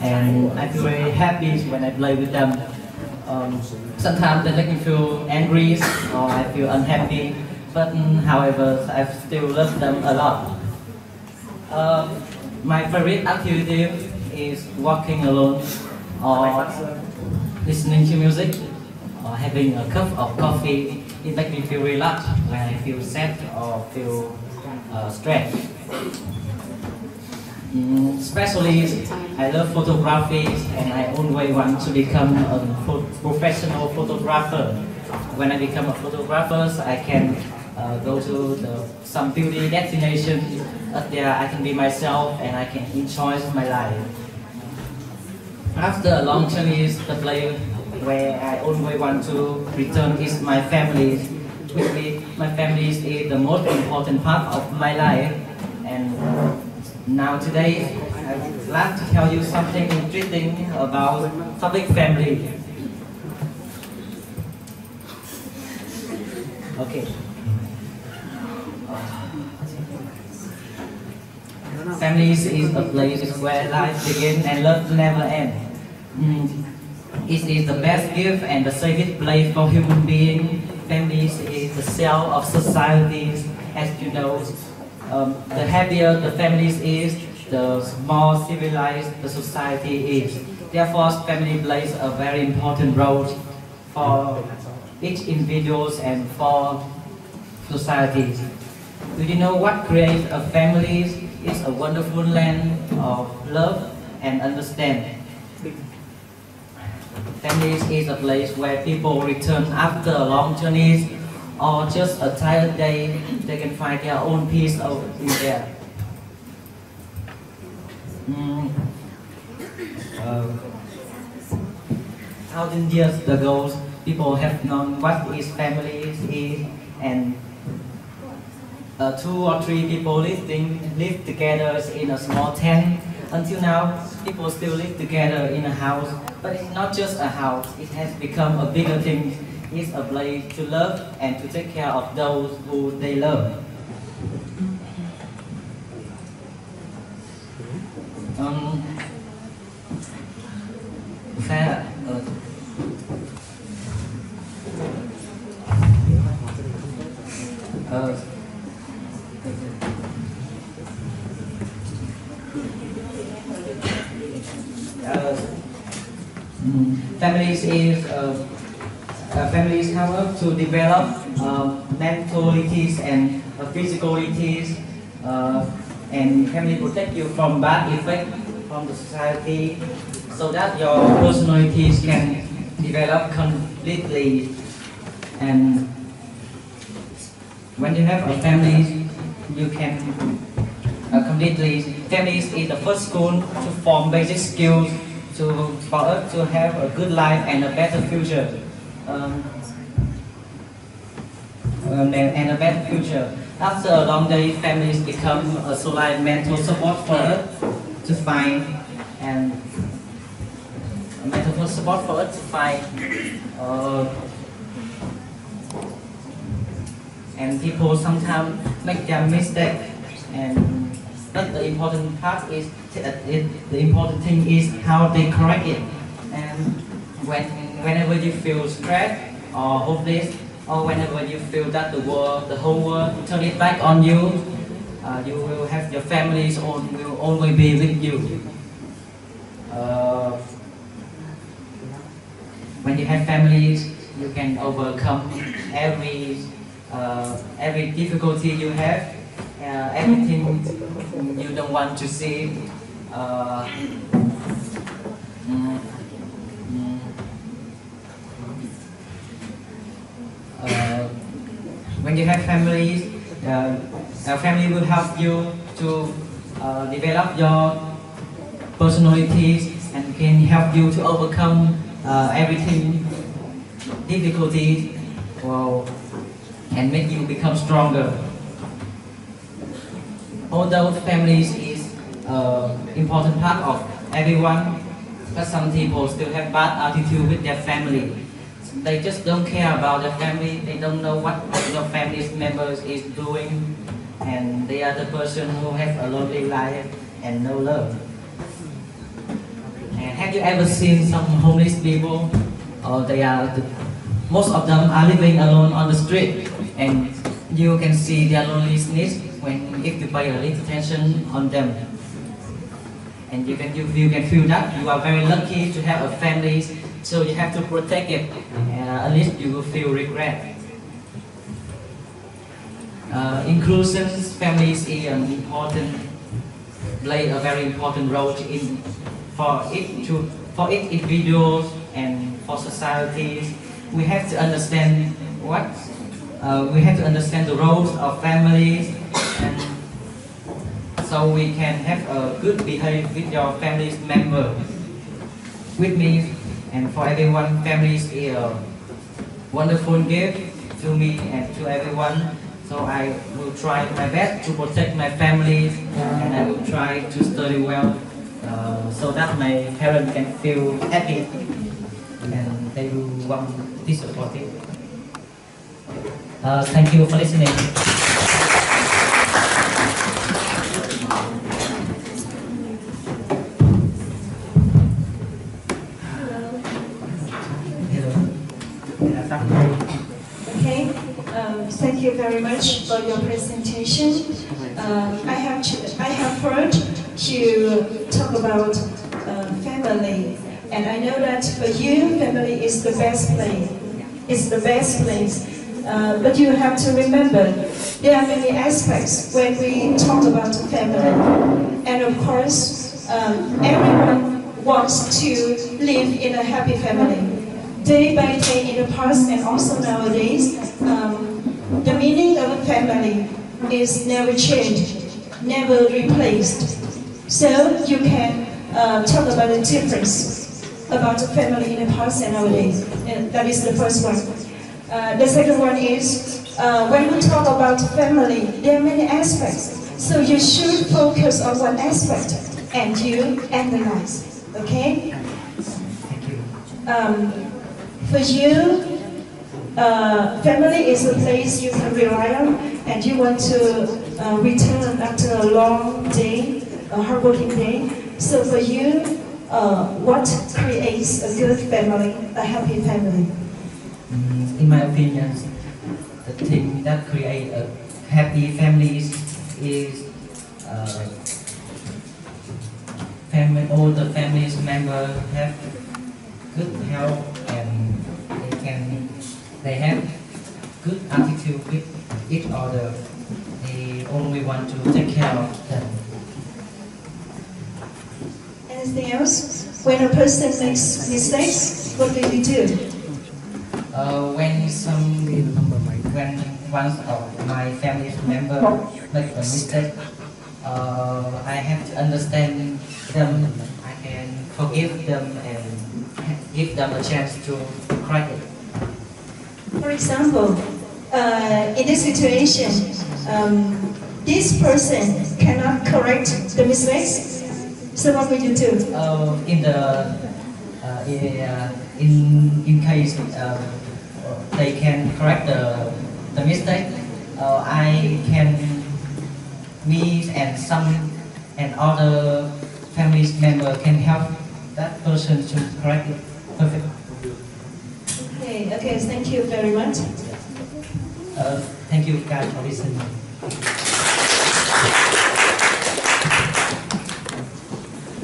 and I feel very happy when I play with them. Sometimes they make me feel angry or I feel unhappy, but however, I still love them a lot. My favorite activity is walking alone or listening to music or having a cup of coffee. It makes me feel relaxed when I feel sad or feel stressed. Especially, I love photography and I always want to become a professional photographer. When I become a photographer, I can go to some beauty destination. There I can be myself and I can enjoy my life. After a long journey, the place where I always want to return is my family. With me, my family is the most important part of my life. And now today, I would like to tell you something interesting about topic family. Okay. Families is a place where life begins and love never ends. It is the best gift and the safest place for human beings. Families is the cell of societies, as you know. The happier the families is, the more civilized the society is. Therefore, family plays a very important role for each individual and for societies. Do you know what creates a family? It's a wonderful land of love and understanding. Families is a place where people return after a long journey or just a tired day. They can find their own peace in there. Thousand years ago, people have known what is family is, and 2 or 3 people live together in a small tent. Until now, people still live together in a house, but it's not just a house. It has become a bigger thing. It's a place to love and to take care of those who they love. Families help to develop mentalities and physicalities, and family protect you from bad effects from the society, so that your personalities can develop completely. And when you have a family, you can completely. Families is the first school to form basic skills for us to have a good life and a better future. And a better future. After a long day, families become a solid mental support for us to find, and a mental support for us to find. And people sometimes make their mistake, and but the important part is the important thing is how they correct it. And whenever you feel stressed or hopeless, or whenever you feel that the whole world turn it back on you, you will have your families will always be with you. When you have families, you can overcome every difficulty you have, everything you don't want to see. When you have families, our family will help you to develop your personalities and can help you to overcome everything difficulties, and make you become stronger. Although families is important part of everyone, but some people still have bad attitude with their family. They just don't care about their family. They don't know what your family members is doing, and they are the person who have a lonely life and no love. have you ever seen some homeless people? Most of them are living alone on the street, and you can see their loneliness if you pay a little attention on them. And you can feel that you are very lucky to have a family, so you have to protect it. At least you will feel regret. Inclusion families is play a very important role for each individual and for societies. We have to understand the roles of families, and so we can have a good behavior with your family member. With me and for everyone, families is a wonderful gift to me and to everyone. So I will try my best to protect my family, and I will try to study well so that my parents can feel happy and they will want to be supported. Thank you for listening. Okay, thank you very much for your presentation. I have heard you talk about family, and I know that for you, family is the best place. It's the best place. But you have to remember, there are many aspects when we talk about family. And of course, everyone wants to live in a happy family. Day by day in the past and also nowadays, the meaning of a family is never changed, never replaced. So you can talk about the difference about a family in the past and nowadays. And that is the first one. The second one is, when we talk about family, there are many aspects. So you should focus on one aspect and you analyze, okay? Thank you. For you, family is a place you can rely on, and you want to return after a long day, a hardworking day. So for you, what creates a good family, a happy family? In my opinion, the thing that creates a happy family is all the family's members have good health, and they have good attitude with each other. They only want to take care of them. Anything else? When a person makes mistakes, what do you do? When one of my family member make a mistake, I have to understand them. I can forgive them and give them a chance to correct it. For example, in this situation, this person cannot correct the mistakes. So what will you do? In case they can correct the mistake, me and other family member can help that person to correct it perfectly. Okay, thank you very much. Thank you guys for listening.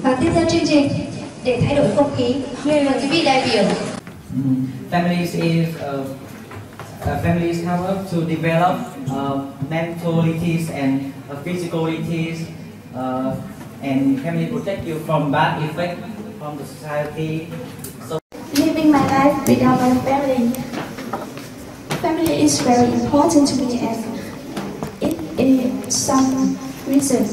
Và tiếp theo chương trình, để thay đổi không khí, mời quý vị đại biểu. Families help us to develop mentalities and physicalities, and family protect you from bad effects from the society. So Living my life without my family. Family is very important to me, and it is some reason.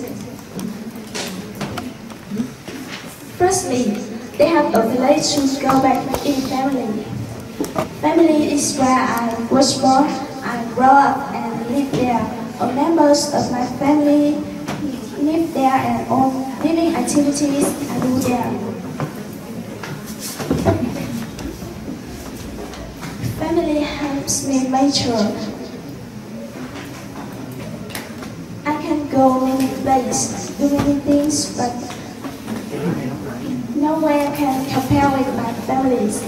Firstly, they have a place to go back in family. Family is where I was born, I grew up and live there. All members of my family live there, and all living activities I do there. Family helps me mature. I can go many places, do many things, but no nowhere can compare with my families,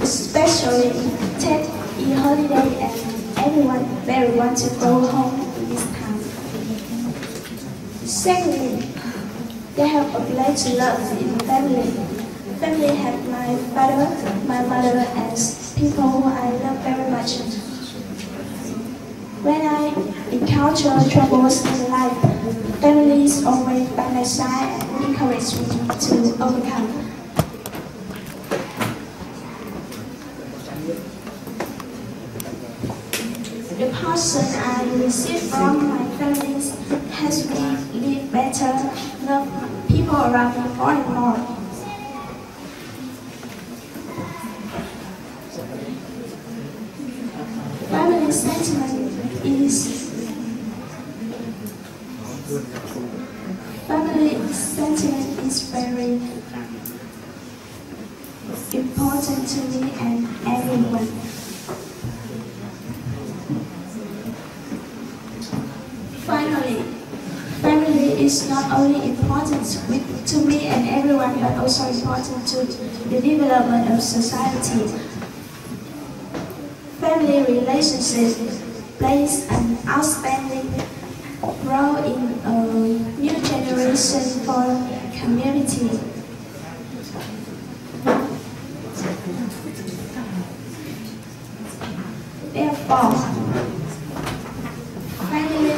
especially Ted in holiday and everyone very want to go home in this time. Secondly, they have a place to love in family. Family have my father, my mother as people who I love very much. When I encounter troubles in life, family is always by my side and encourage me to overcome. The person I receive from my family has me live better, love people around me more and more. Family sentiment is very important to me and everyone. Finally, family is not only important to me and everyone, but also important to the development of society. Family relationship plays an outstanding role in a new generation for community. Therefore, family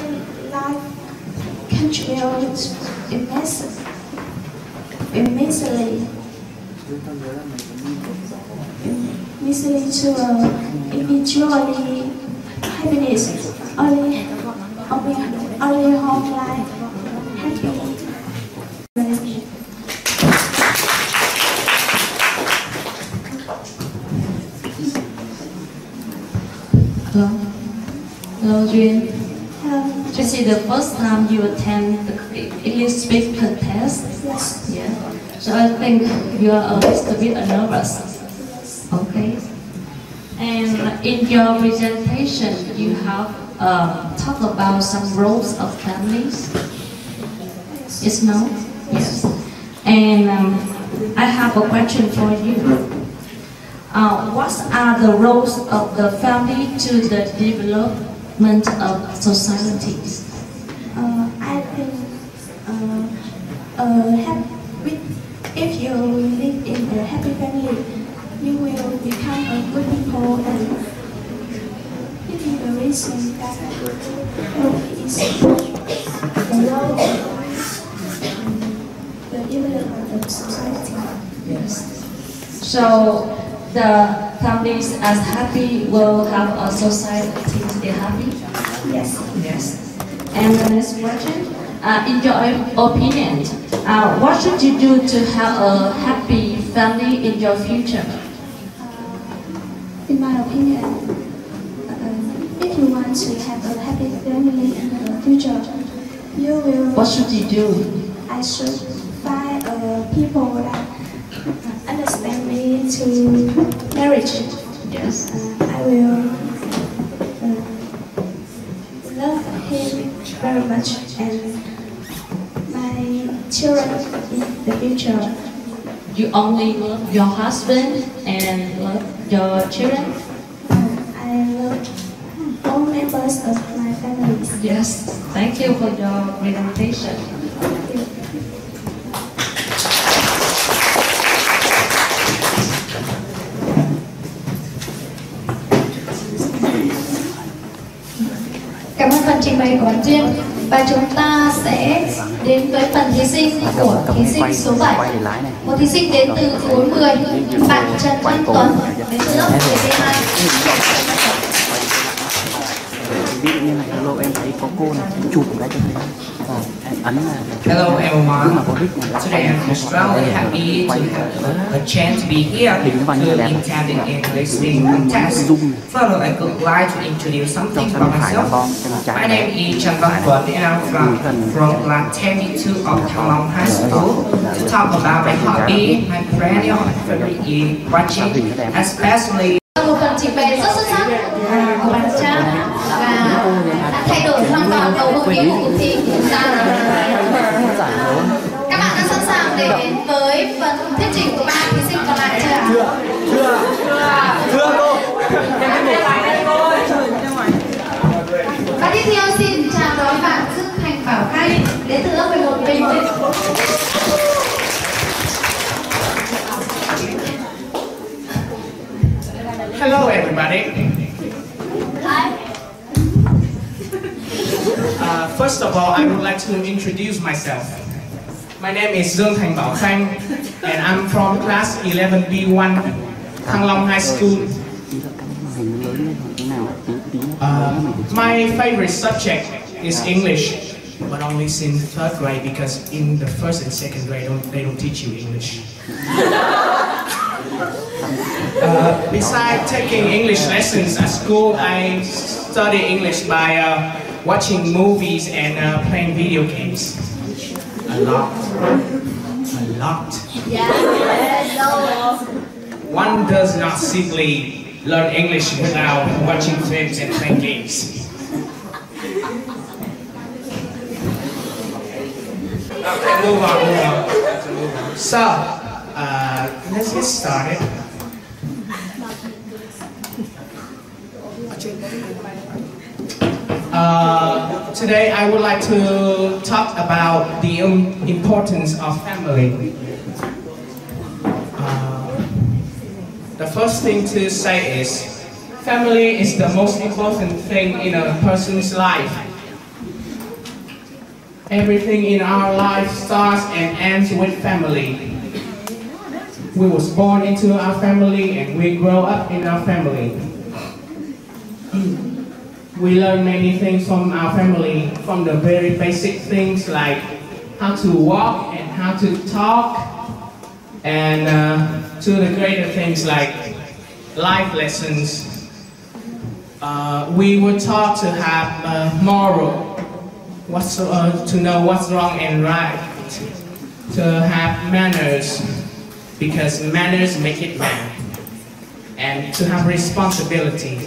life contributes immensely to individually happiness, early home life, happy. Hello, Duyên. Hello. This is the first time you attend the English speak contest. Yes. Yeah. So I think you are a little bit nervous. Okay. And in your presentation, you have talked about some roles of families. Yes, no? Yes. And I have a question for you. What are the roles of the family to the development of societies? I think if you live in a happy family, you will become a good people, and this is the reason that is the role of the development of society. Yes. So the families as happy will have a society to be happy? Yes. Yes. And the next question, in your opinion, what should you do to have a happy family in your future? In my opinion, if you want to have a happy family in the future, you will. What should you do? I should find people that understand me to marriage. Yes. I will love him very much and my children in the future. You only love your husband and love your children? I love all members of my family. Yes. Thank you for your presentation. Thank you. Cảm ơn phần trình bày của bạn Duyên. Và chúng ta sẽ đến với phần thí sinh của thí sinh số 7. Một thí sinh đến từ khối 10, bạn Trần Văn Tuấn, đến từ lớp 12. Ví dụ như này, hello em thấy có cô này chụp cái cho thấy ấn là Hello everyone. Today I'm extremely happy to have a chance to be here to attend the English speaking contest. Further, I would like to introduce something about myself. My name is Trần Văn Tuấn and I'm from class 22 of Thăng Long High School to talk about my hobby, my perennial favorite is watching, especially. Một phần trình bày rất xuất sắc của bạn Trang và đã thay đổi hoàn toàn bầu không khí của cuộc thi của chúng ta. Các bạn đã sẵn sàng để đến với phần thuyết trình của 3 thí sinh còn lại chưa ạ? Chưa cô. Và tiếp theo xin chào đón bạn Dương Thành Bảo Khanh đến từ lớp 11 Bình Định. Hello everybody. First of all, I would like to introduce myself. My name is Dương Thành Bảo Khanh and I'm from class 11B1, Thăng Long High School. My favorite subject is English, but only since 3rd grade because in the 1st and 2nd grade they don't teach you English. Besides taking English lessons at school, I study English by watching movies and playing video games. A lot. One does not simply learn English without watching films and playing games. Okay, move on. So, let's get started. Today I would like to talk about the importance of family. The first thing to say is, family is the most important thing in a person's life. Everything in our life starts and ends with family. We was born into our family and we grow up in our family. We learn many things from our family, from the very basic things like how to walk and how to talk, and to the greater things like life lessons. We were taught to have moral, to know what's wrong and right, to have manners, because manners make it right, and to have responsibility.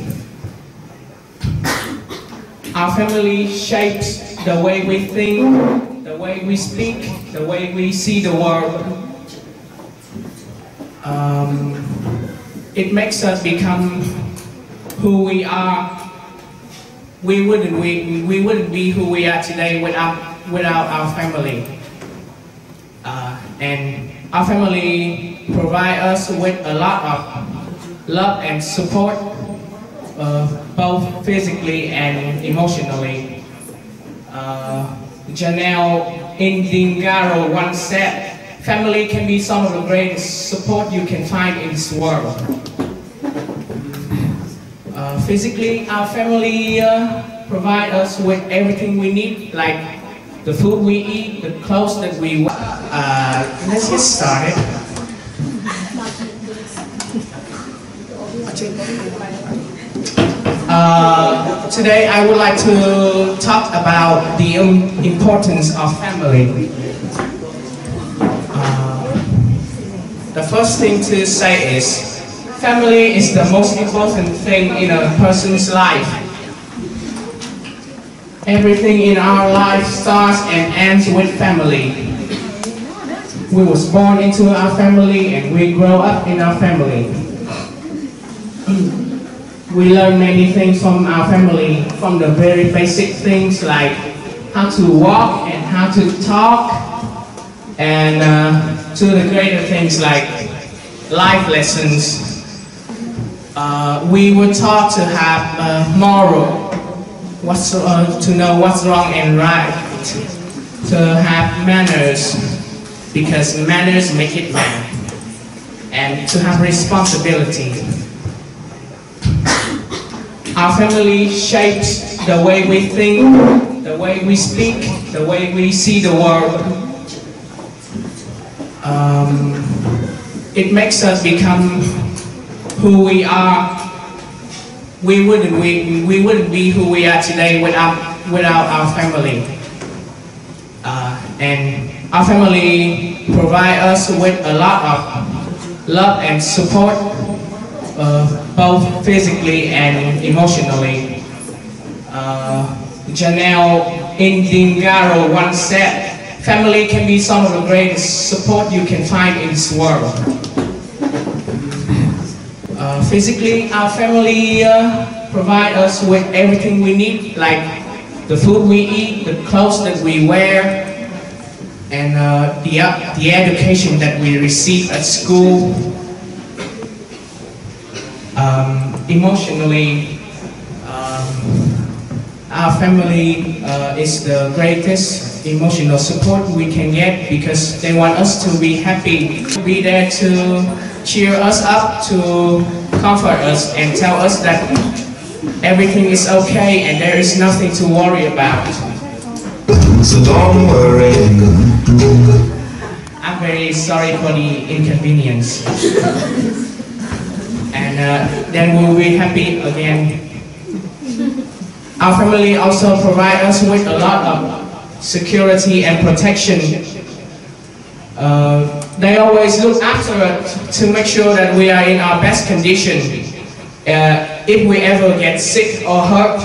Our family shapes the way we think, the way we speak, the way we see the world. It makes us become who we are. We wouldn't be who we are today without our family. And our family provide us with a lot of love and support, both physically and emotionally. Janelle Indingaro once said, "Family can be some of the greatest support you can find in this world." Physically, our family provide us with everything we need, like the food we eat, the clothes that we wear. Let's get started. Today I would like to talk about the importance of family. The first thing to say is, family is the most important thing in a person's life. Everything in our life starts and ends with family. We was born into our family and we grow up in our family. We learn many things from our family, from the very basic things like how to walk and how to talk, and to the greater things like life lessons. We were taught to have moral, to know what's wrong and right, to have manners, because manners make it right, and to have responsibility. Our family shapes the way we think, the way we speak, the way we see the world. It makes us become who we are. We wouldn't be who we are today without our family. And our family provide us with a lot of love and support, both physically and emotionally. Janelle Indingaro once said, family can be some of the greatest support you can find in this world. Physically, our family provide us with everything we need, like the food we eat, the clothes that we wear, and the education that we receive at school. Emotionally, our family is the greatest emotional support we can get, because they want us to be happy, be there to cheer us up, to comfort us and tell us that everything is okay and there is nothing to worry about. So don't worry. I'm very sorry for the inconvenience. And then we'll be happy again. Our family also provide us with a lot of security and protection. They always look after us to make sure that we are in our best condition. If we ever get sick or hurt,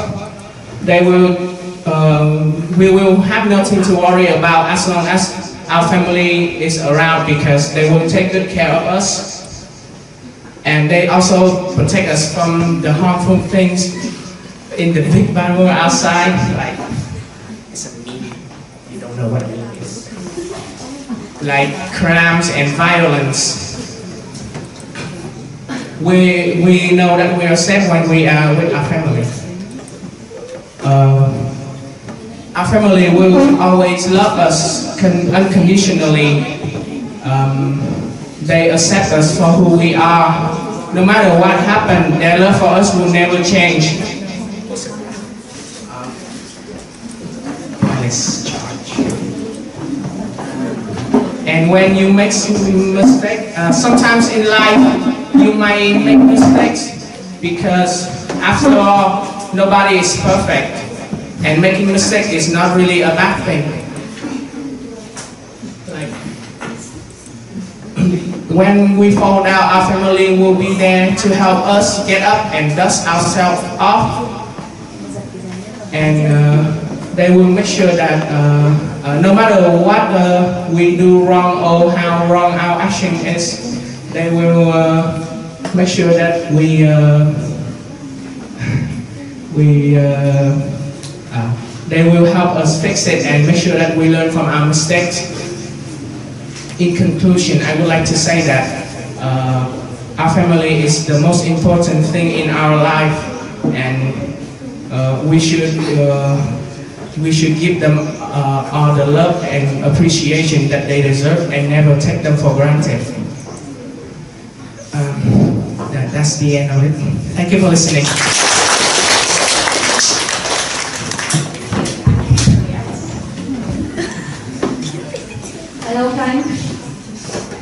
we will have nothing to worry about as long as our family is around, because they will take good care of us. And they also protect us from the harmful things in the big bad world outside. Like, it's a meme, you don't know what it is. Like crimes and violence. We know that we are safe when we are with our family. Our family will always love us unconditionally. They accept us for who we are. No matter what happened, their love for us will never change. And when you make mistakes, sometimes in life you might make mistakes, because after all, nobody is perfect, and making mistakes is not really a bad thing. When we fall down, our family will be there to help us get up and dust ourselves off. And they will make sure that no matter what we do wrong or how wrong our action is, they will make sure that they will help us fix it and make sure that we learn from our mistakes. In conclusion, I would like to say that our family is the most important thing in our life, and we should give them all the love and appreciation that they deserve, and never take them for granted. That's the end of it. Thank you for listening. Hello, Frank.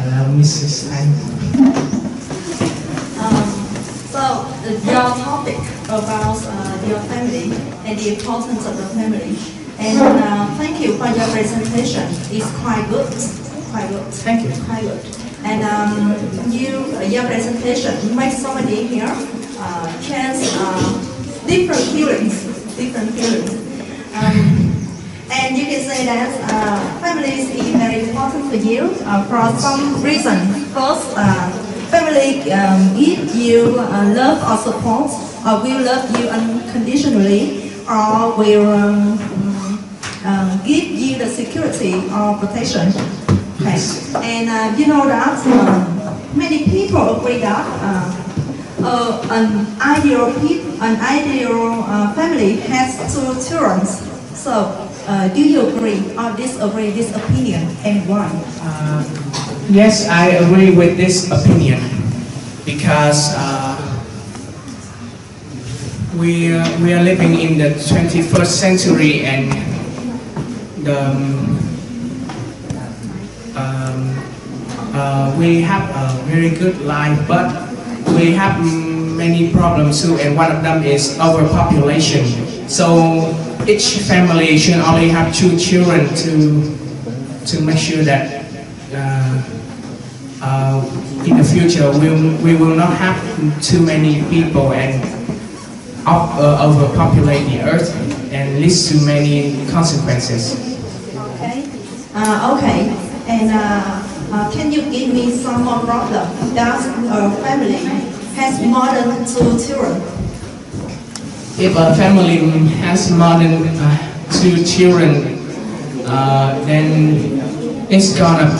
Hello, Mrs. Anh. So, your topic about your family and the importance of the family. And thank you for your presentation. It's quite good. Quite good. Thank you. Quite good. And your presentation makes somebody here chance different feelings. And you can say that family is very important for you for some reason. First, family give you love or support, or will love you unconditionally, or will give you the security or protection. Okay. And you know that many people agree that an ideal family has 2 children. So, do you agree or disagree this opinion, and why? Yes, I agree with this opinion, because we are living in the 21st century, and we have a very good life, but we have many problems too, and one of them is overpopulation. So each family should only have 2 children to make sure that in the future we will not have too many people and overpopulate the earth and leads to many consequences. Okay. Okay. And can you give me some more problem? Does a family has more than 2 children? If a family has more than 2 children, then it's gonna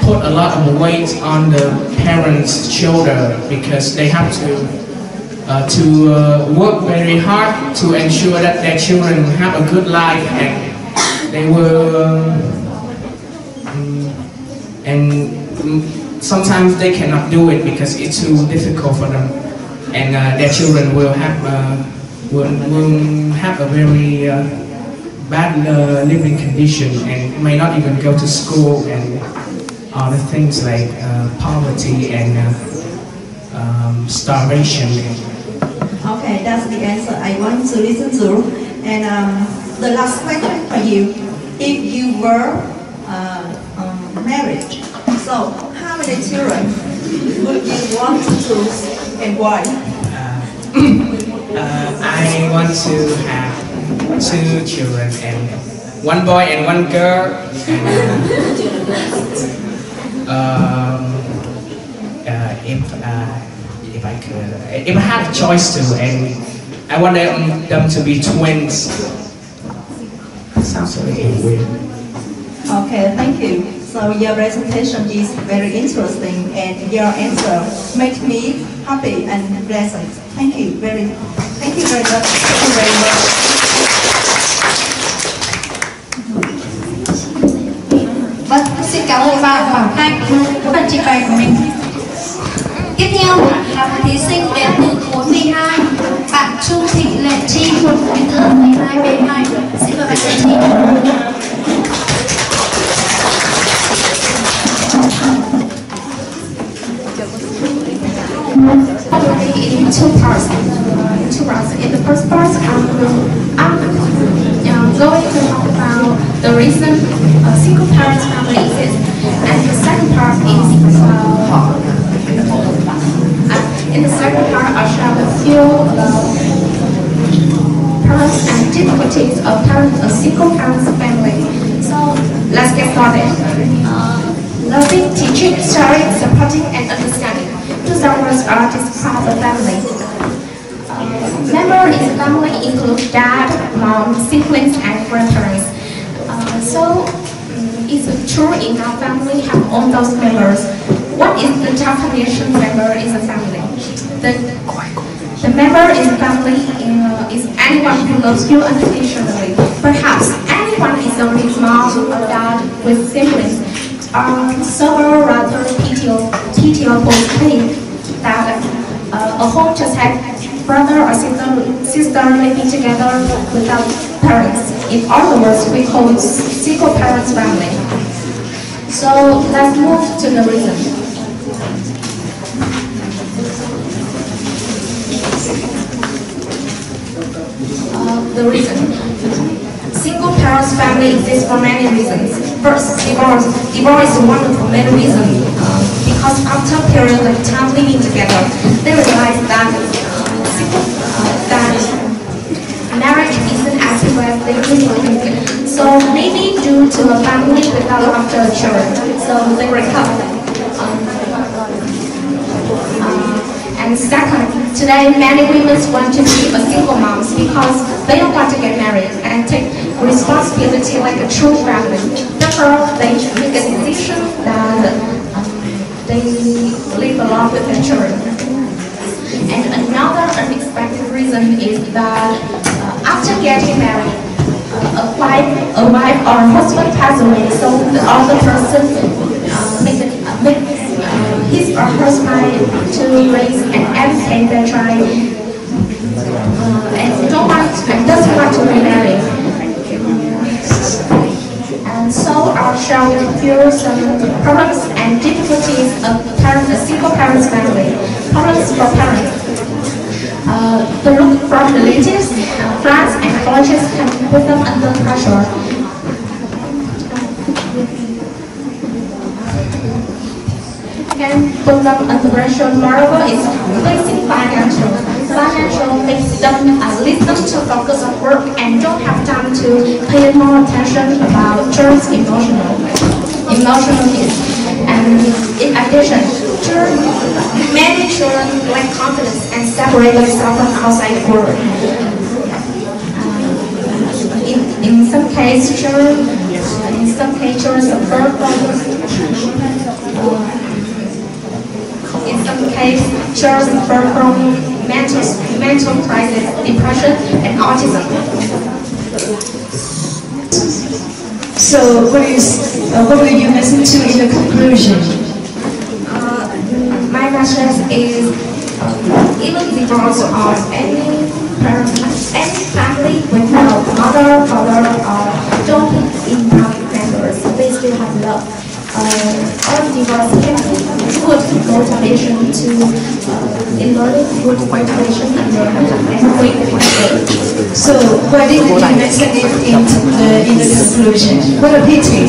put a lot of weight on the parents' shoulder because they have to work very hard to ensure that their children have a good life, and they will and sometimes they cannot do it because it's too difficult for them, and their children will have a very bad living condition and may not even go to school, and other things like poverty and starvation. Okay, that's the answer I want to listen to. And the last question for you: if you were married, so how many children would you want to choose and why? I want to have 2 children, and 1 boy and 1 girl. If I could, if I had a choice to, and I want them to be twins. Sounds really weird. Okay, thank you. So your presentation is very interesting, and your answer makes me happy and pleasant. Thank you very much. Thank you very much. Vâng, xin cảm ơn bạn Bảo Thanh với phần trình bày của mình. Tiếp theo là một thí sinh đến từ khối 12, bạn Trung Thị Lệ Chi, đến từ 12B2. Xin mời bạn Lệ Chi. In two parts. In the first part, I'm going to talk about the reason a single parent family exists, and the second part is in the second part I shall review problems and difficulties of parents a single parent family. So let's get started. Loving, teaching, sharing, supporting, and understanding. Two words are describe a family. Members in the family include dad, mom, siblings, and grandparents. So it's true in our family have all those members. What is the definition member in a family? The member in the family is anyone who loves you unconditionally. Perhaps anyone is a rich mom or dad with siblings. Several rather pitiable things that a home just had brother or sister living together without parents. In other words, we call it single parents family. So let's move to the reason. The reason. Single parents family exists for many reasons. First, divorce. Divorce is one of the main reasons. Because after a period of time living together, they realize that marriage isn't as simple as they really think. So maybe due to a family without after children, so they break up. And second, today many women want to be a single moms because they don't want to get married and take responsibility like a true family. Therefore, they make a decision that they live along with their children. And another unexpected reason is that after getting married, a wife or a husband passes away, so the other person make his or her mind to raise and educate their child, and doesn't want to remarry. And so I shall review some problems and difficulties of a single parents family. Problems for parents. The look from relatives, friends, and colleges can put them under pressure. Can put them under pressure. Moreover, is facing financial. Financial makes them lead them to focus on work and don't have time to pay more attention about children's emotional. emotional needs. And in addition, many children lack confidence and separate themselves from outside world. In some cases, children suffer from mental crisis, depression, and autism. So, what will you listen to in the conclusion? My message is even divorce or any family without mother, father, or don't enough members, they still have love. All divorce can be good motivation to in learning, good motivation in learning. So, why didn't you mention it in the conclusion? What a pity.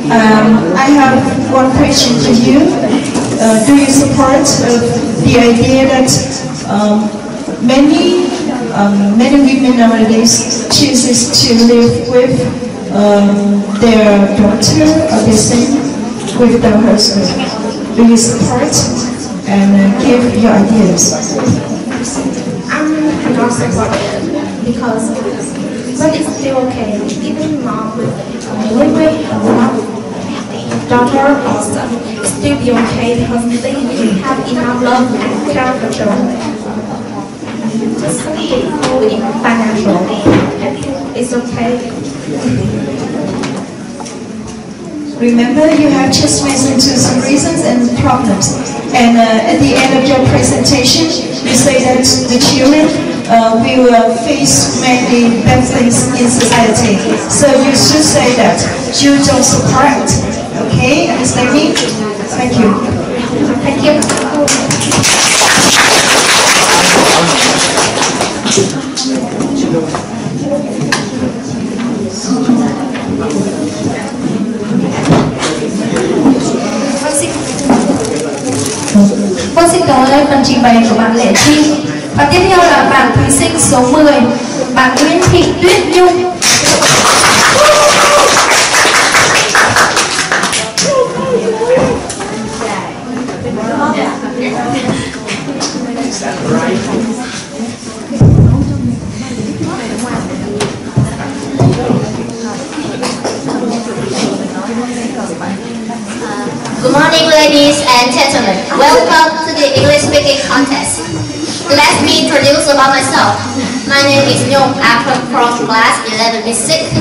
I have one question to you. Do you support the idea that many women nowadays chooses to live with their daughter or their son with their husband? Do you support and give your ideas? I'm not supportive because but it's still okay. Even mom with daughter or son, it still be okay because they have enough love and care for children. Just something in financial, it's okay. Remember, you have just mentioned to some reasons and problems. And at the end of your presentation, you say that the children will face many bad things in society. So you should say that you don't support. Okay, understand me? Thank you. Thank you. Vâng, xin cảm ơn phần trình bày của bạn Lệ Chi. Và tiếp theo là bạn thí sinh số 10, bạn Nguyễn Thị Tuyết Nhung. Good morning, ladies and gentlemen. Welcome to the English speaking contest. Let me introduce about myself. My name is Nhung. I'm from class 11B6.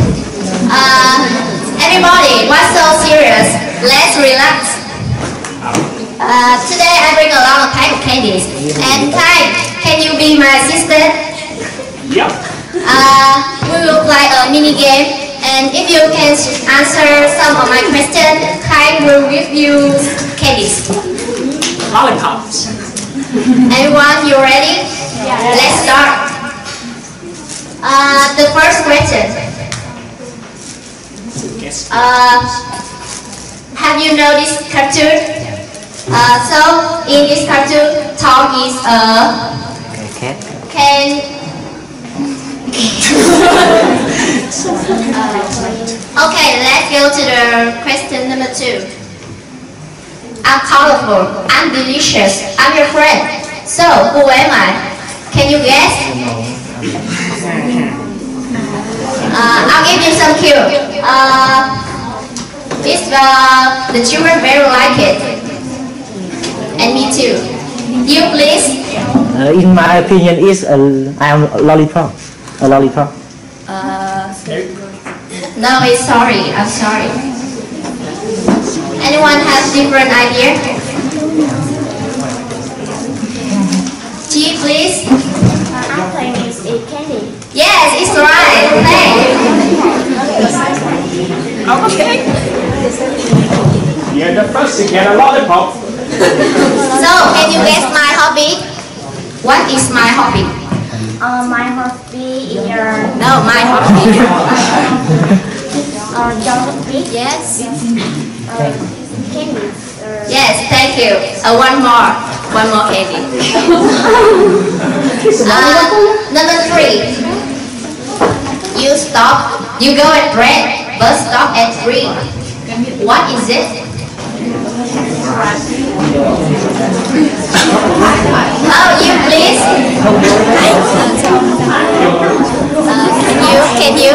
Everybody, what's so serious? Let's relax. Today I bring a lot of type of candies. And Thầy, can you be my assistant? Yep. We will play a mini game. And if you can answer some of my questions, Thầy will give you candies. Lollipops. Everyone, you ready? Yeah. Let's start. The first question. Have you noticed cartoon? So in this cartoon, Tom is a can. Okay, let's go to the question number 2. I'm colorful, I'm delicious, I'm your friend. So, who am I? Can you guess? I'll give you some clue. The children very like it. And me too. You please? In my opinion, I'm a lollipop. A lollipop. No, it's sorry. I'm sorry. Anyone has different idea? T, please. I'm playing is a candy. Yes, it's right. Okay. You're the first to get a lollipop. So, can you guess my hobby? What is my hobby? My hobby is your... No, my hobby. your hobby? Yes. Candy. Yes, thank you. One more candy. Number 3. You go at red, but stop at green. What is it? Oh, you please. Can you?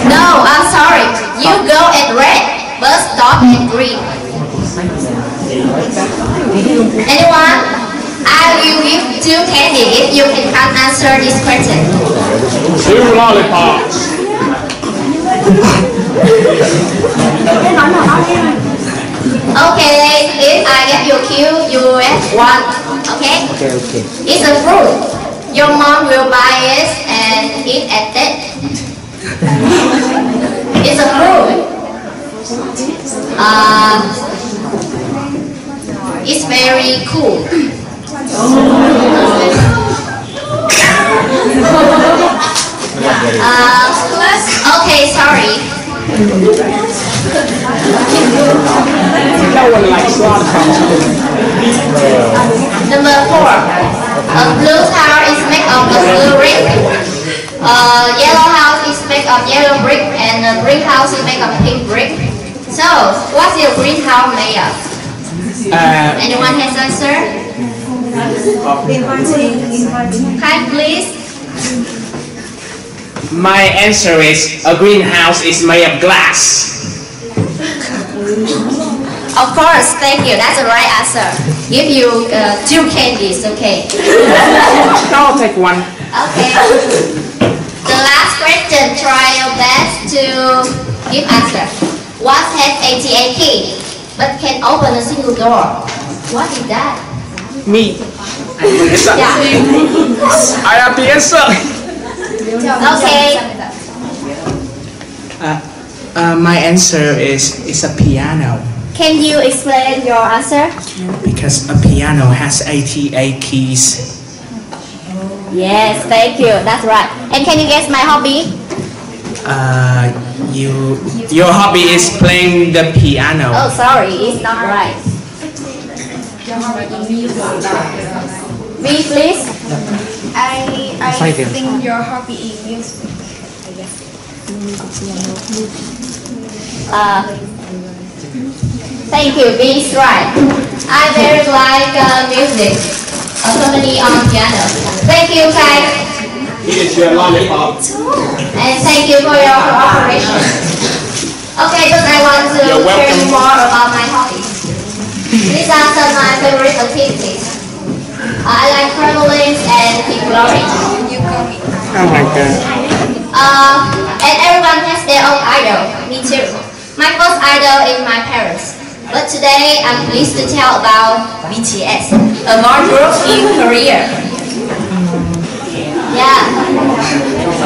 No, I'm sorry. You go at red, but stop at green. Anyone? I will give 2 candy if you can answer this question. 2 lollipops. Okay, if I get your cue, you get 1. Okay? Okay. It's a fruit. Your mom will buy it and eat at it. It's a fruit. It's very cool. Okay, sorry. No one likes lollipops. Number 4. A blue tower is made of a blue brick. Yellow house is made of yellow brick, and a green house is made of pink brick. So, what's your green house made of? Anyone has answer? Kind, please. My answer is a greenhouse is made of glass. Of course, thank you. That's the right answer. Give you 2 candies, okay? I'll take 1. Okay. The last question, try your best to give answer. What has ATA key but can open a single door? What is that? Me. I have the answer. Okay. My answer is a piano. Can you explain your answer? Because a piano has ATA keys. Yes, thank you. That's right. And can you guess my hobby? Your hobby is playing the piano. Oh, sorry, it's not right. Me, please. I think your hobby is music. Thank you, B is right. I very like music, especially on piano. Thank you, Thầy. Here's your lollipop. And thank you for your cooperation. Okay, but I want to tell you more about my hobbies. These are some of my favorite activities. I like traveling and exploring. Oh my god. And everyone has their own idol. Me too. My first idol is my parents. But today I'm pleased to tell about BTS, a boy group in Korea. Yeah.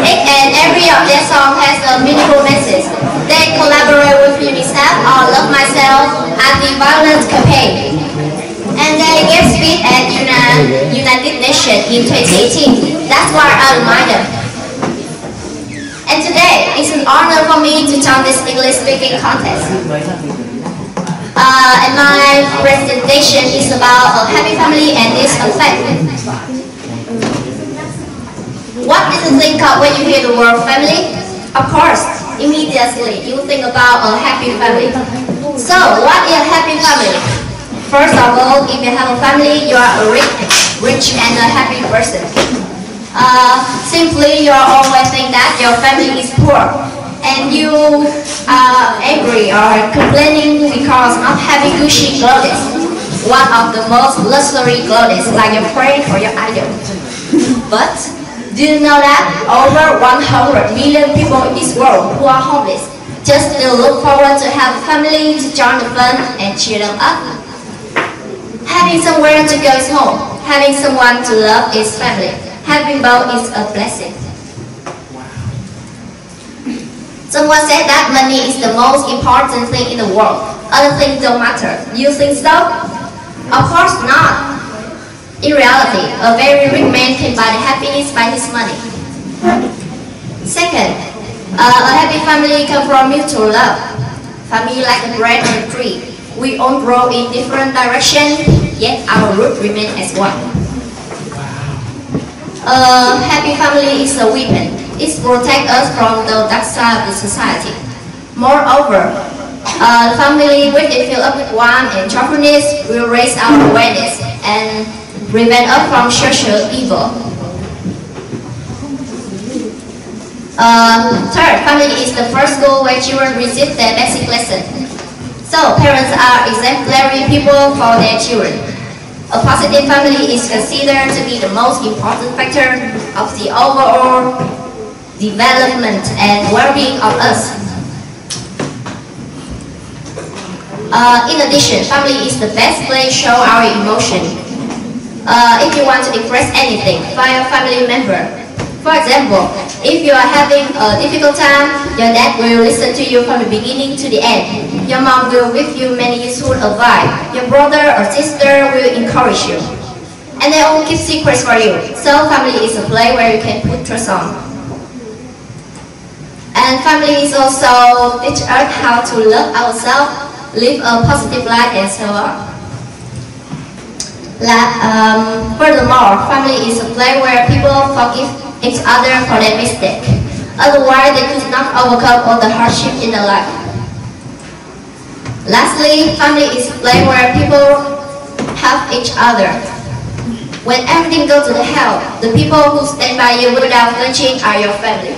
And every of their song has a meaningful message. They collaborate with UNICEF or Love Myself anti-violence campaign. And they gave speech at United Nations in 2018. That's why I admire them. And today, it's an honor for me to join this English speaking contest. And my presentation is about a happy family and its effect. What do you think of when you hear the word family? Of course, immediately you think about a happy family. So, what is a happy family? First of all, if you have a family, you are a rich and a happy person. Simply, you always think that your family is poor, and you are angry or complaining because not having Gucci clothes, one of the most luxury clothes like your friend or your idol. But do you know that over 100 million people in this world who are homeless just still look forward to have a family to join the fun and cheer them up? Having somewhere to go is home. Having someone to love is family. Having both is a blessing. Someone said that money is the most important thing in the world. Other things don't matter. You think so? Of course not. In reality, a very rich man can buy the happiness by his money. Second, a happy family comes from mutual love. Family like a branch on a tree. We all grow in different directions, yet our roots remain as one. A happy family is a weapon. It protects us from the dark side of the society. Moreover, family which is filled up with warmth and cheerfulness will raise our awareness and prevent us from social evil. Third, family is the first school where children receive their basic lesson. So, parents are exemplary people for their children. A positive family is considered to be the most important factor of the overall development and well-being of us. In addition, family is the best place to show our emotion. If you want to express anything, find a family member. For example, if you are having a difficult time, your dad will listen to you from the beginning to the end. Your mom will give you many useful advice. Your brother or sister will encourage you. And they all keep secrets for you. So family is a place where you can put trust on. And family is also teach us how to love ourselves, live a positive life, and so on. Furthermore, family is a place where people forgive each other for their mistake. Otherwise, they could not overcome all the hardship in their life. Lastly, family is a place where people help each other. When everything goes to the hell, the people who stand by you without flinching are your family.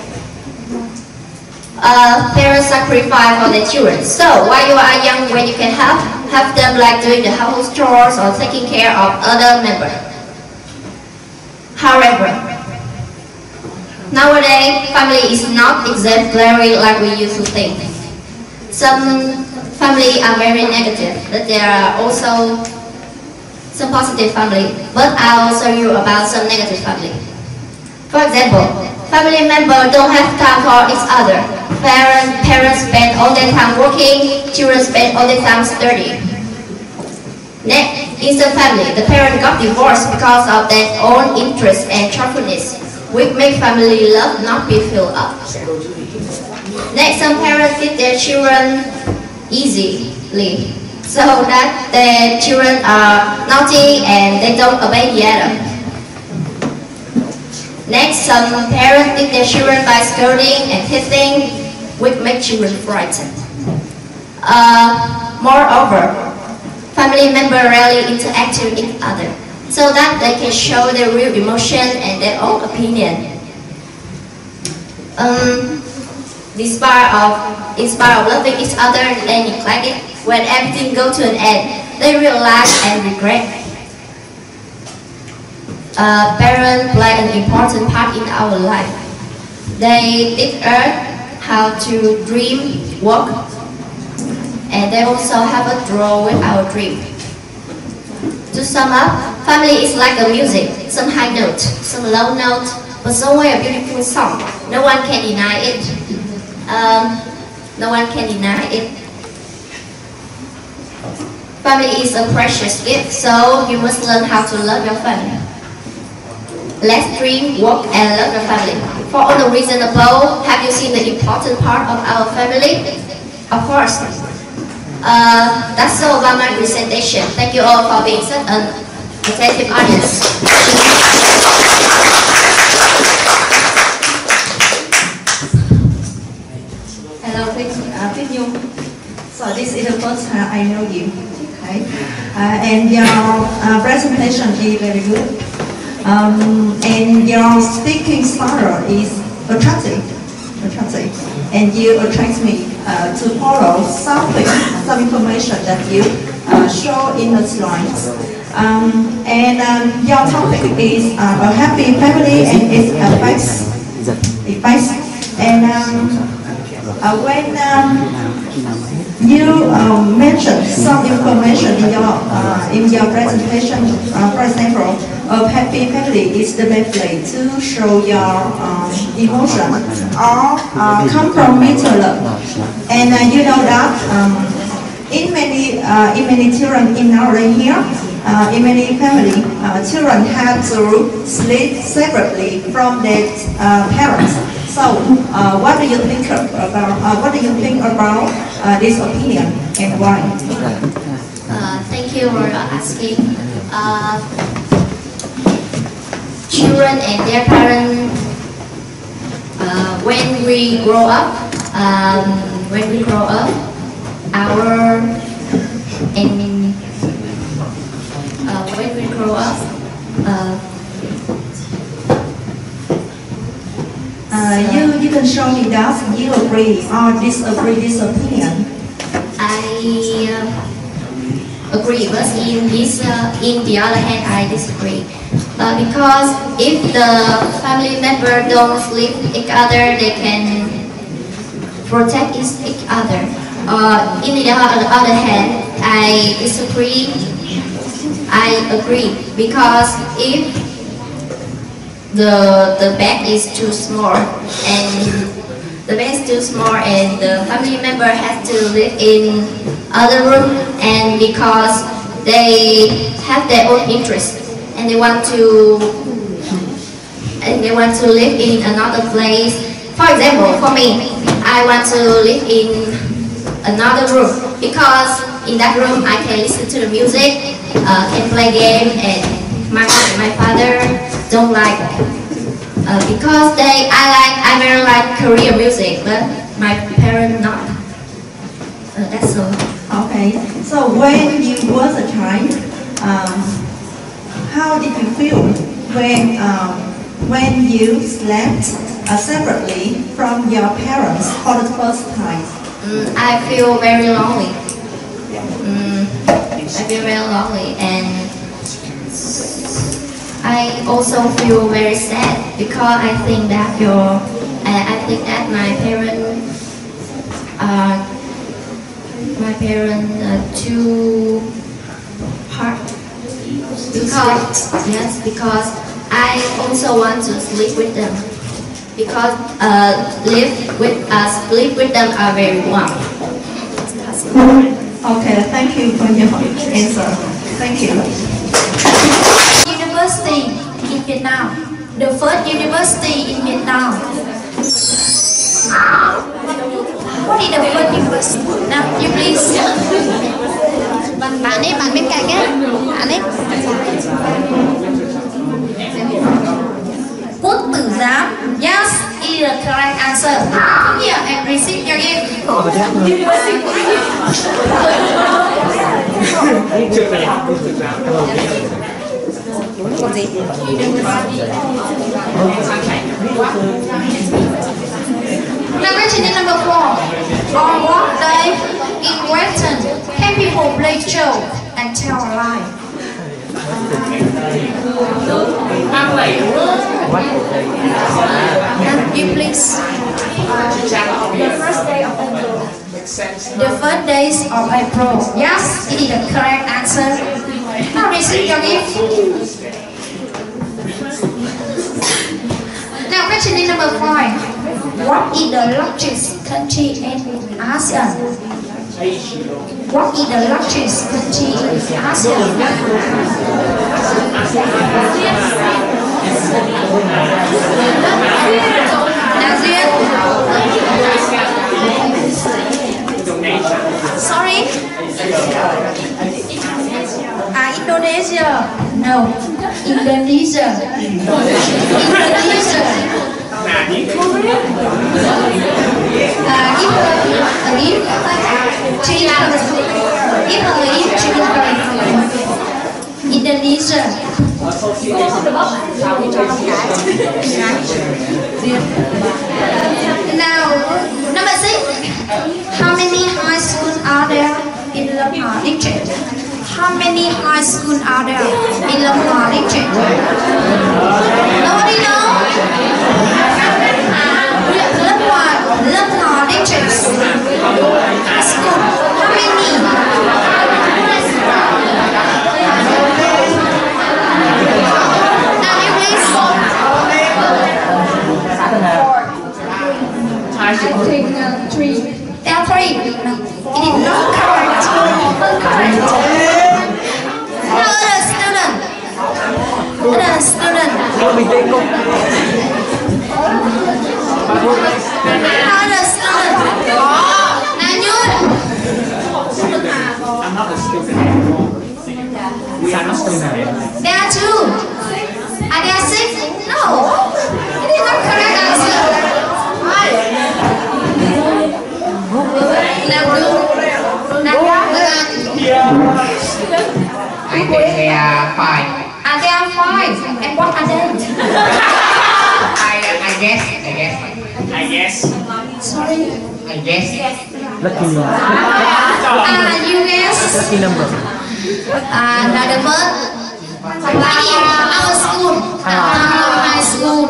Parents sacrifice for their children. So, while you are young, when you can help them like doing the household chores or taking care of other members. However, nowadays, family is not exemplary like we used to think. Some family are very negative, but there are also some positive family. But I'll show you about some negative family. For example, family members don't have time for each other. Parents spend all their time working, children spend all their time studying. Next, in some family, the parent got divorced because of their own interest and cheerfulness, which make family love not be filled up. Next, some parents teach their children easily, so that their children are naughty and they don't obey the other. Next, some parents teach their children by scolding and hitting, which make children frightened. Moreover, family members rarely interact with each other, so that they can show their real emotion and their own opinion. Instead of loving each other, they neglect it. When everything goes to an end, they realize and regret. Parents play an important part in our life. They teach us how to dream, work, and they also have a role with our dream. To sum up, family is like a music, some high note, some low note, but somewhere a beautiful song. No one can deny it. No one can deny it. Family is a precious gift, so you must learn how to love your family. Let's dream, work, and love your family. For all the reasons above, have you seen the important part of our family? Of course. That's all about my presentation. Thank you all for being such an attentive audience. Hello, TRIểN. So this is the first time I know you. Okay. And your presentation is very good. And your speaking style is attractive, and you attract me to follow some information that you show in the slides. And your topic is a happy family and its effects. And when you mentioned some information in your presentation, for example, a happy family is the best way to show your emotion or compromise love. And you know that in many children in our here, in many family, children have to sleep separately from their parents. So, what do you think about this opinion and why? Thank you for asking. Children and their parents when we grow up, you can show me that you agree or disagree this opinion. I agree, but in the other hand, I disagree. Because if the family member don't live each other, they can protect each other. In the other hand, I disagree. I agree, because if the bed is too small and the family member has to live in other room, and because they have their own interest and they want to live in another place. For example, for me, I want to live in another room because in that room I can listen to the music, can play game, and my father don't like because I very like Korean music, but my parents not. That's all. Okay. So when you was a child, how did you feel when you slept separately from your parents for the first time? I feel very lonely. I feel very lonely, and I also feel very sad because I think that my parents are too hard. Because I also want to sleep with them. Because sleep with them are very warm. Okay, thank you for your answer. Thank you. University in Vietnam. The first university in Vietnam. What is the first university? Now, you please. Bạn bên cạnh á. Bạn ấy. Quốc tử giám. Yes, is the correct answer. Here and receive your gift. Còn gì? Now question number 4. On what day in Western can people play joke and tell a lie? You please. The first day of April. The first days of April. Yes, it is the correct answer. Now receive your gift. Now question number 5. What is the largest country in ASEAN? What is the largest country in ASEAN? Sorry? Indonesia. No. Indonesia. Indonesia. Indonesia. Now, number 6. How many high schools are there in Lamha district? How many high schools are there in Lamha district? Nobody know? Lamha district. High school. How many? Now you please. I think 3. There are 3. No, it is not correct. Incorrect. Now other student. Other student. Other student. Now you. I'm not a student anymore. We are not students. There are 2. Are there 6? No. It is not correct answer. five. They are five. And what are they? I guess. Sorry. I guess. Lucky You guess? lucky number. Another bird. Our school. High school.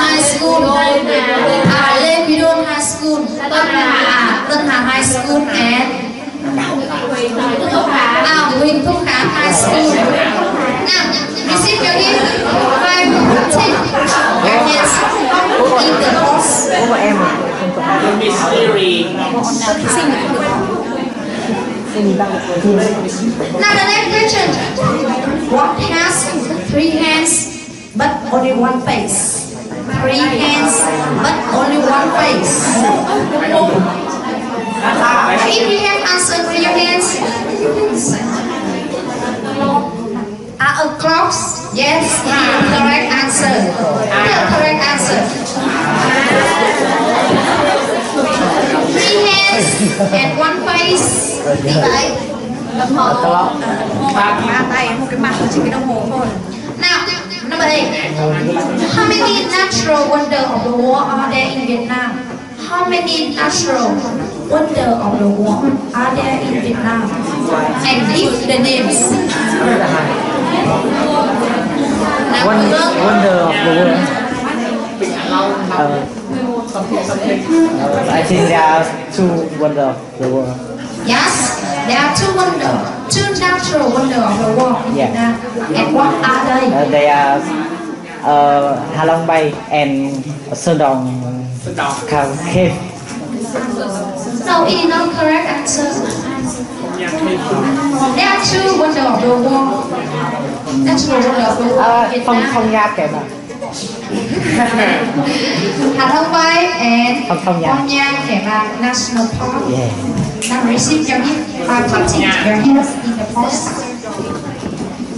High school. Lê Quý Đôn High School. Tân Hà High School and Huỳnh Thúc Kháng High School. Now, receive your gift. 5, 10. Your hands in the box. Bố và em Mystery. Now the next question. What has 3 hands but only one face? 3 hands but only one face. If you have answered with your hands. Clocks? Yes, correct answer. Correct answer. 3 hands and 1 face. Như vậy. Đồng hồ. 3 tay, một cái mặt chỉ cái đồng hồ thôi. Now, number 8. How many natural wonders of the world are there in Vietnam? How many natural wonders of the world are there in Vietnam? And give the names. wonder of the world. I think there are 2 wonders of the world. Yes, there are 2 natural wonders of the world in Vietnam. And what are they? They are Hහැ Bay and SINH cave. No, it is not correct answer. There are 2 wonders of the world. Natural wonders of the world in Vietnam. Phong Nha kể mà. Hහැ Bay and Phong Nha kể mà National Park. Yeah. Now receive your gift by putting your hands in the box.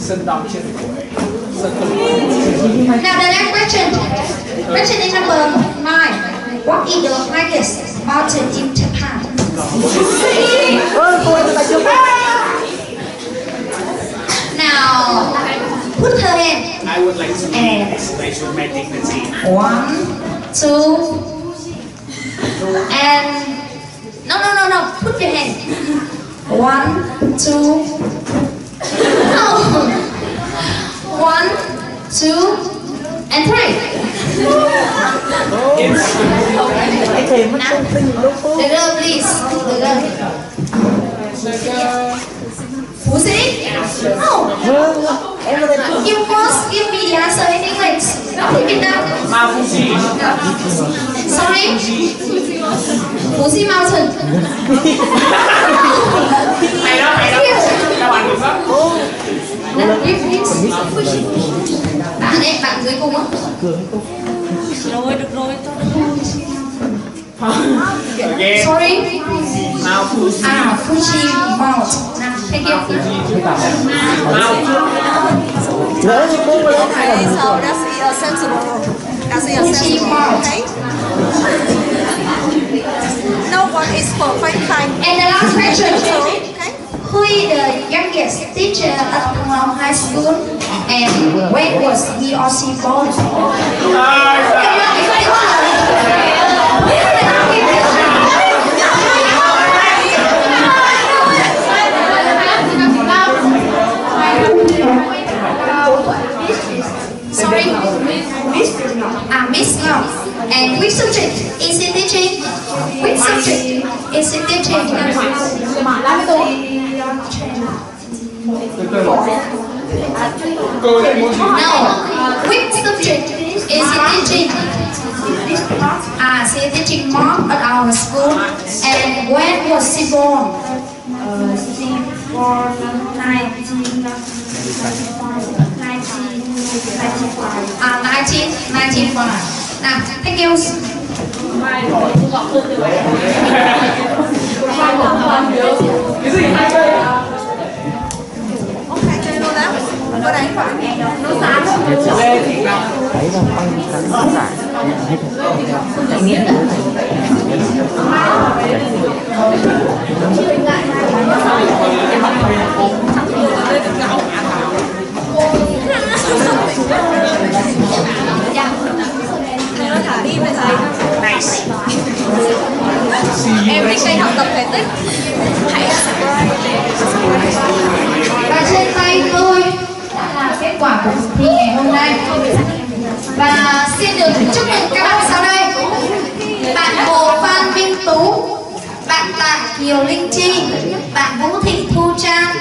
Now the next question. Question is number 9. What is the highest mountain in Japan? Now put her hand. I would like to explain my dignity. 1, 2, and no. Put your hand. 1, 2. No. 1, 2, and 3. The girl, please. The girl. Phú Sĩ? No. You must give me the answer in English. Not in Vietnam. Sorry. Phú Sĩ Mountain. Hay đó. Các bạn được không? Bạn ấy, bạn dưới cùng á. Được rồi. Again. Sorry. Mount Fuji. Fuji Mount. Now, thank you. Okay, so that's sensible. Fuji Mount. Okay? No one is perfect time. And the last question. Okay? Who is the youngest teacher at Thăng Long High School and when was he or she born? Sorry? Miss Ngọc. And which subject is he teaching? Which subject is he teaching? No. Which subject is he teaching? She is teaching math at our school. And when was she born? She born 1995. Now, thank you. Có đánh khoảng nó sáng Đấy là phong khán giả trải nghiệm. thích kênh học tập Thầy Tích, hãy subscribe. Và trên tay tôi đã là kết quả của cuộc thi ngày hôm nay. Và xin được chúc mừng các bạn sau đây: bạn Hồ Phan Minh Tú, bạn Tạ Kiều Linh Chi, bạn Vũ Thị Thu Trang,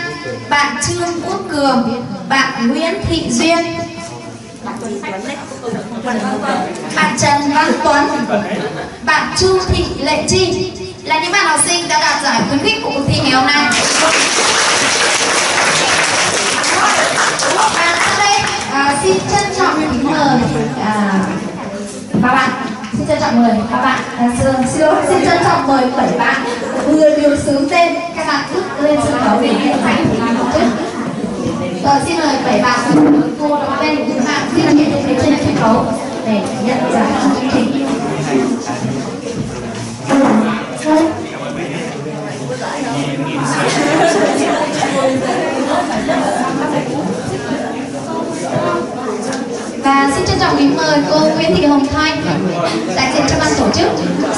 bạn Trương Quốc Cường, bạn Nguyễn Thị Duyên, bạn Trần Văn Tuấn, bạn Chu Thị Lệ Chi là những bạn học sinh đã đạt giải khuyến khích của cuộc thi ngày hôm nay. Và sau đây xin trân trọng kính mời ba bạn. Xin trân trọng mời các bạn. Xin trân trọng mời 7 bạn vừa được xướng tên. Các bạn bước lên sân khấu để nhận giải thì làm trước. Xin mời 7 bạn cô đọc tên của các bạn xin hiện lên trên sân khấu để nhận giải trong chương trình. Và xin trân trọng kính mời cô Nguyễn Thị Hồng Thanh, đại diện cho ban tổ chức,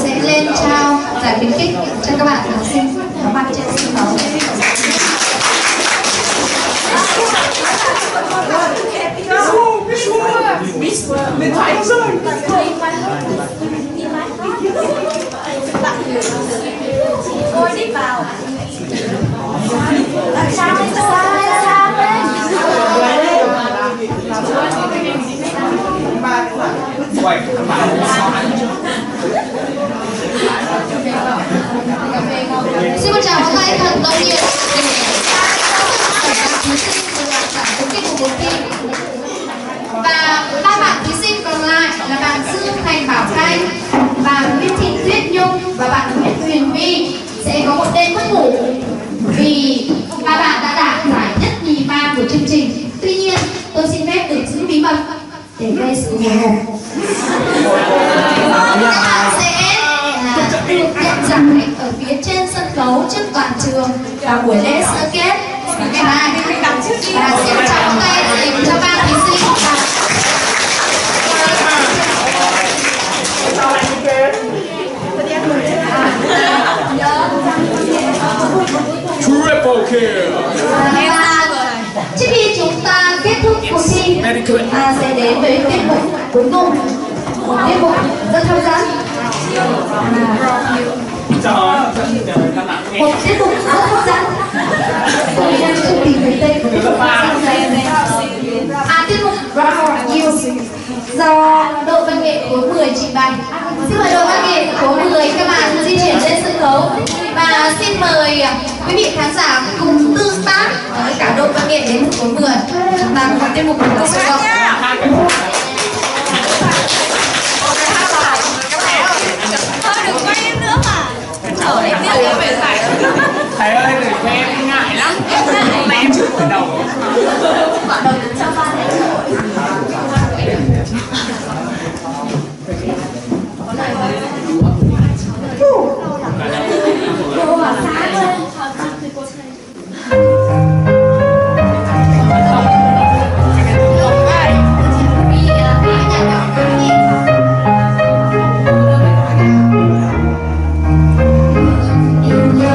sẽ lên trao giải khuyến khích cho các bạn học sinh có mặt trên sân khấu. Ôi đi vào. Xin một tràng pháo tay thật nồng nhiệt để thí sinh được giải khuyến khích của cuộc thi. Và ba bạn thí sinh còn lại là bạn Dương Thành Bảo Khanh, bạn Nguyễn Thị Tuyết Nhung và bạn Nguyễn Huyền Vi sẽ có một đêm mất ngủ vì ba bạn đã đạt giải nhất nhì ba của chương trình. Tuy nhiên tôi xin phép được giữ bí mật để gây sự hồi hộp. Các bạn sẽ được nhận giải ở phía trên sân khấu trước toàn trường vào buổi lễ sơ kết ngày mai. Và xin chào tay dành cho ba thí sinh. Triple kill. Trước khi chúng ta kết thúc cuộc thi, ta sẽ đến với tiết mục cuối cùng, một tiết mục rất hấp dẫn. Một tiết mục rất hấp dẫn. Tôi đang chưa tìm thấy tên của tiết mục. Tiết mục Round You do đội văn nghệ khối 10 trình bày. Xin mời đội văn nghệ khối 10 các bạn di chuyển lên sân khấu và xin mời quý vị khán giả cùng tương tác với cả đội văn nghệ đến khối 10. Chúng ta có tiết mục của số cộng. Đừng quay em nữa mà. Ở đây biết em phải giải. Thầy ơi, đừng cho em ngại lắm. Mà em chưa khởi đầu. Cho ba thầy. In